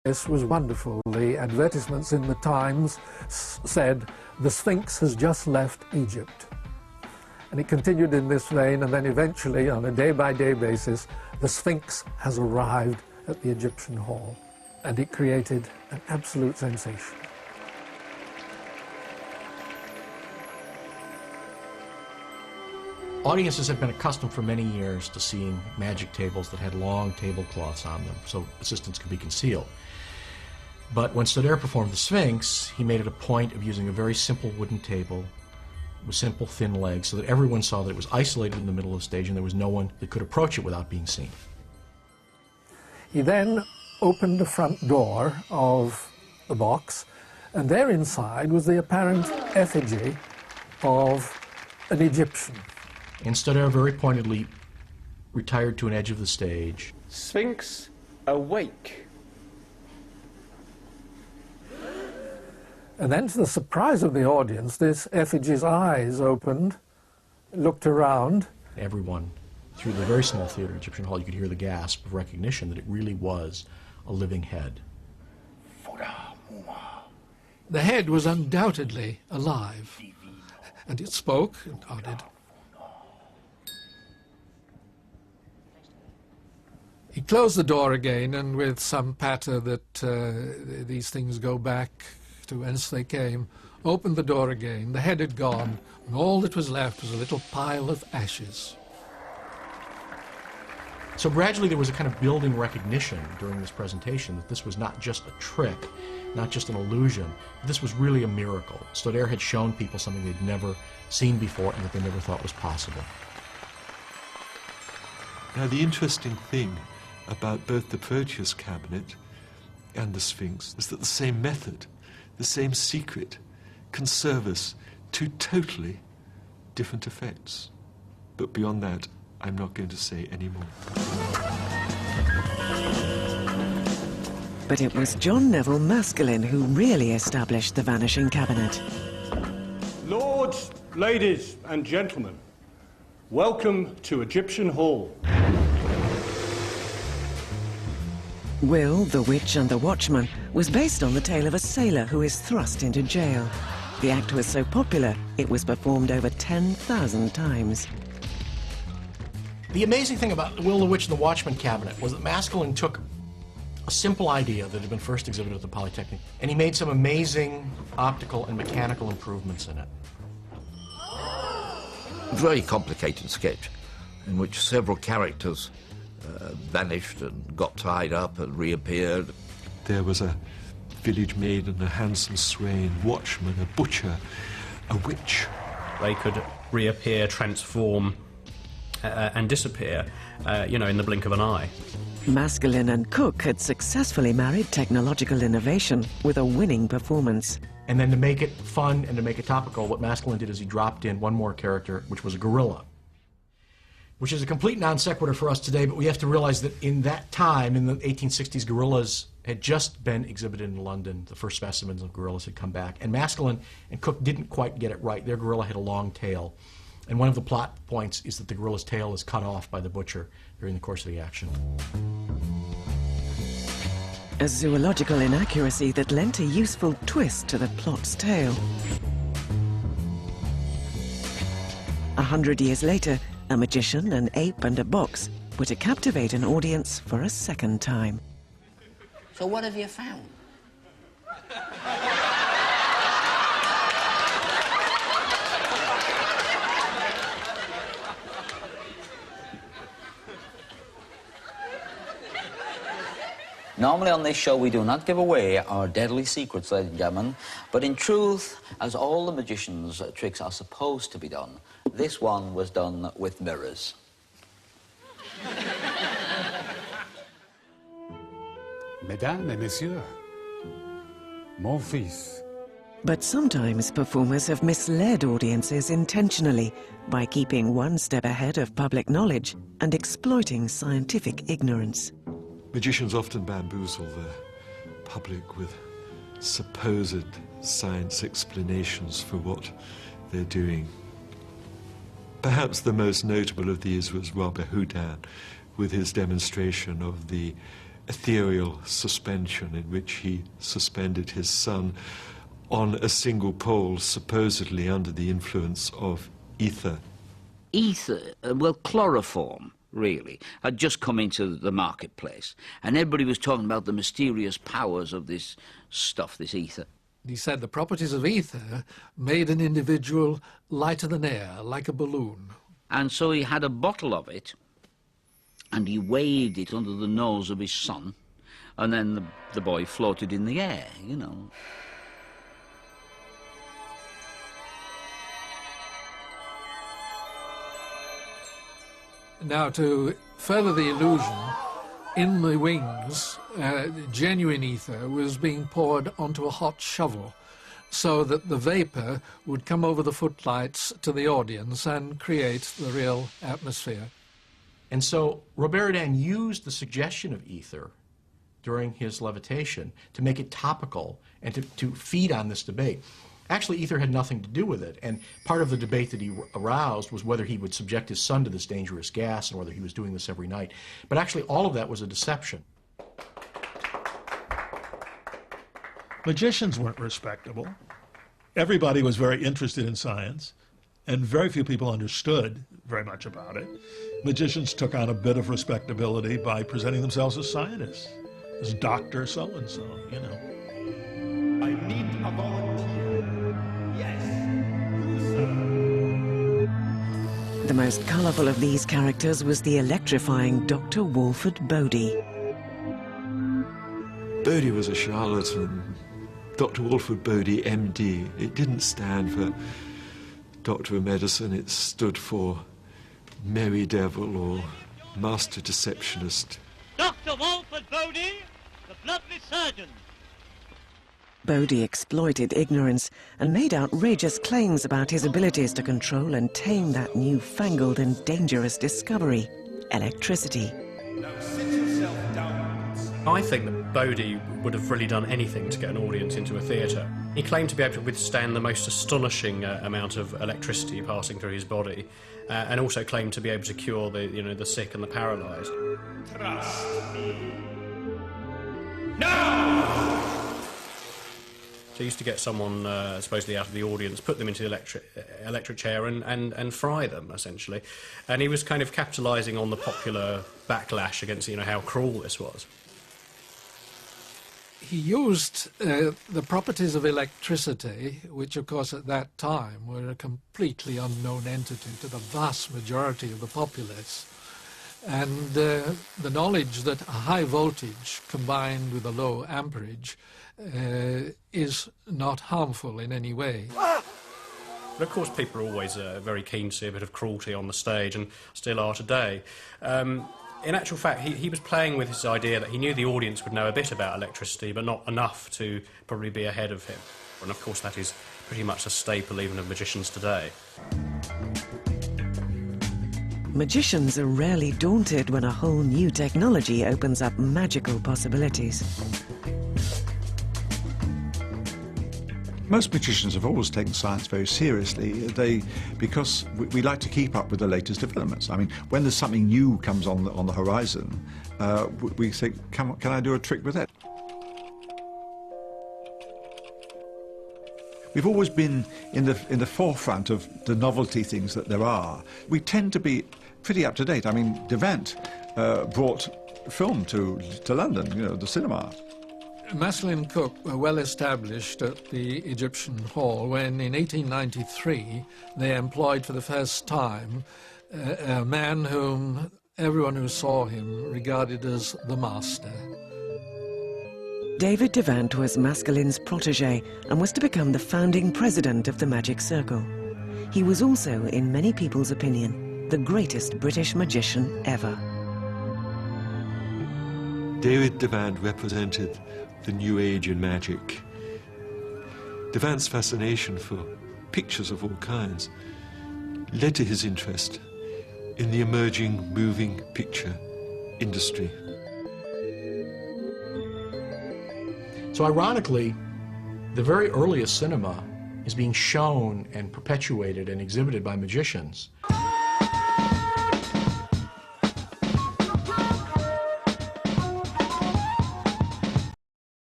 This was wonderful. The advertisements in the Times said, "The Sphinx has just left Egypt." And it continued in this vein, and then eventually, on a day-by-day basis, the Sphinx has arrived at the Egyptian Hall, and it created an absolute sensation. Audiences have been accustomed for many years to seeing magic tables that had long tablecloths on them so assistants could be concealed. But when Stodare performed the Sphinx, he made it a point of using a very simple wooden table with simple thin legs so that everyone saw that it was isolated in the middle of the stage and there was no one that could approach it without being seen. He then opened the front door of the box, and there inside was the apparent effigy of an Egyptian. And Stodare very pointedly retired to an edge of the stage. "Sphinx, awake." And then, to the surprise of the audience, this effigy's eyes opened, looked around. Everyone, through the very small theater at Egyptian Hall, you could hear the gasp of recognition that it really was a living head. The head was undoubtedly alive, and it spoke and nodded. He closed the door again, and with some patter that these things go back to whence they came, opened the door again. The head had gone, and all that was left was a little pile of ashes. So gradually there was a kind of building recognition during this presentation that this was not just a trick, not just an illusion. This was really a miracle. Stodare had shown people something they'd never seen before and that they never thought was possible. Now, the interesting thing about both the Proteus cabinet and the Sphinx is that the same method, the same secret, can serve us two totally different effects. But beyond that, I'm not going to say any more. But it was John Neville Maskelyne who really established the Vanishing Cabinet. Lords, ladies and gentlemen, welcome to Egyptian Hall. Will, the Witch and the Watchman was based on the tale of a sailor who is thrust into jail. The act was so popular, it was performed over 10,000 times. The amazing thing about Will, the Witch and the Watchman cabinet was that Maskelyne took a simple idea that had been first exhibited at the Polytechnic, and he made some amazing optical and mechanical improvements in it. Very complicated sketch in which several characters vanished and got tied up and reappeared. There was a village maid and a handsome swain, watchman, a butcher, a witch. They could reappear, transform, and disappear, in the blink of an eye. Maskelyne and Cook had successfully married technological innovation with a winning performance. And then to make it fun and to make it topical, what Maskelyne did is he dropped in one more character, which was a gorilla, which is a complete non sequitur for us today, but we have to realize that in that time, in the 1860s, gorillas had just been exhibited in London. The first specimens of gorillas had come back, and Maskelyne and Cook didn't quite get it right. Their gorilla had a long tail, and one of the plot points is that the gorilla's tail is cut off by the butcher during the course of the action. A zoological inaccuracy that lent a useful twist to the plot's tale. 100 years later, a magician, an ape and a box were to captivate an audience for a second time. So what have you found? Normally on this show we do not give away our deadly secrets, ladies and gentlemen, but in truth, as all the magicians' tricks are supposed to be done, this one was done with mirrors. Mesdames et messieurs, mon fils. But sometimes performers have misled audiences intentionally by keeping one step ahead of public knowledge and exploiting scientific ignorance. Magicians often bamboozle the public with supposed science explanations for what they're doing. Perhaps the most notable of these was Robert Houdin with his demonstration of the ethereal suspension in which he suspended his son on a single pole, supposedly under the influence of ether. Ether, well, chloroform, really, had just come into the marketplace, and everybody was talking about the mysterious powers of this stuff, this ether. He said the properties of ether made an individual lighter than air, like a balloon. And so he had a bottle of it, and he waved it under the nose of his son, and then the boy floated in the air, you know. Now, to further the illusion, in the wings, genuine ether was being poured onto a hot shovel so that the vapour would come over the footlights to the audience and create the real atmosphere. And so Robert Houdin used the suggestion of ether during his levitation to make it topical and to feed on this debate. Actually, ether had nothing to do with it, and part of the debate that he aroused was whether he would subject his son to this dangerous gas and whether he was doing this every night. But actually, all of that was a deception. Magicians weren't respectable. Everybody was very interested in science, and very few people understood very much about it. Magicians took on a bit of respectability by presenting themselves as scientists, as Dr. So-and-so, you know. I need a volunteer. Yes. The most colourful of these characters was the electrifying Dr. Walford Bodie. Bodie was a charlatan. Dr. Walford Bodie, MD. It didn't stand for Doctor of Medicine, it stood for Merry Devil or Master Deceptionist. Dr. Walford Bodie, the bloodless surgeon. Bodie exploited ignorance and made outrageous claims about his abilities to control and tame that newfangled and dangerous discovery, electricity. Now sit yourself down. I think that Bodie would have really done anything to get an audience into a theatre. He claimed to be able to withstand the most astonishing amount of electricity passing through his body, and also claimed to be able to cure the sick and the paralysed. Trust me. No! So he used to get someone supposedly out of the audience, put them into the electric chair and fry them, essentially. And he was kind of capitalising on the popular backlash against how cruel this was. He used the properties of electricity, which of course at that time were a completely unknown entity to the vast majority of the populace. And the knowledge that a high voltage combined with a low amperage is not harmful in any way. But of course people are always very keen to see a bit of cruelty on the stage, and still are today. In actual fact, he was playing with his idea that he knew the audience would know a bit about electricity, but not enough to probably be ahead of him. And of course that is pretty much a staple even of magicians today. Magicians are rarely daunted when a whole new technology opens up magical possibilities. Most magicians have always taken science very seriously, because we like to keep up with the latest developments. I mean, when there's something new comes on the horizon, we say, can I do a trick with that? We've always been in the forefront of the novelty things that there are. We tend to be pretty up to date. I mean, Devant brought film to London, the cinema. Maskelyne and Cooke were well established at the Egyptian Hall when, in 1893, they employed for the first time a man whom everyone who saw him regarded as the master. David Devant was Maskelyne's protégé and was to become the founding president of the Magic Circle. He was also, in many people's opinion, the greatest British magician ever. David Devant represented the new age in magic. Devant's fascination for pictures of all kinds led to his interest in the emerging moving picture industry. So ironically, the very earliest cinema is being shown and perpetuated and exhibited by magicians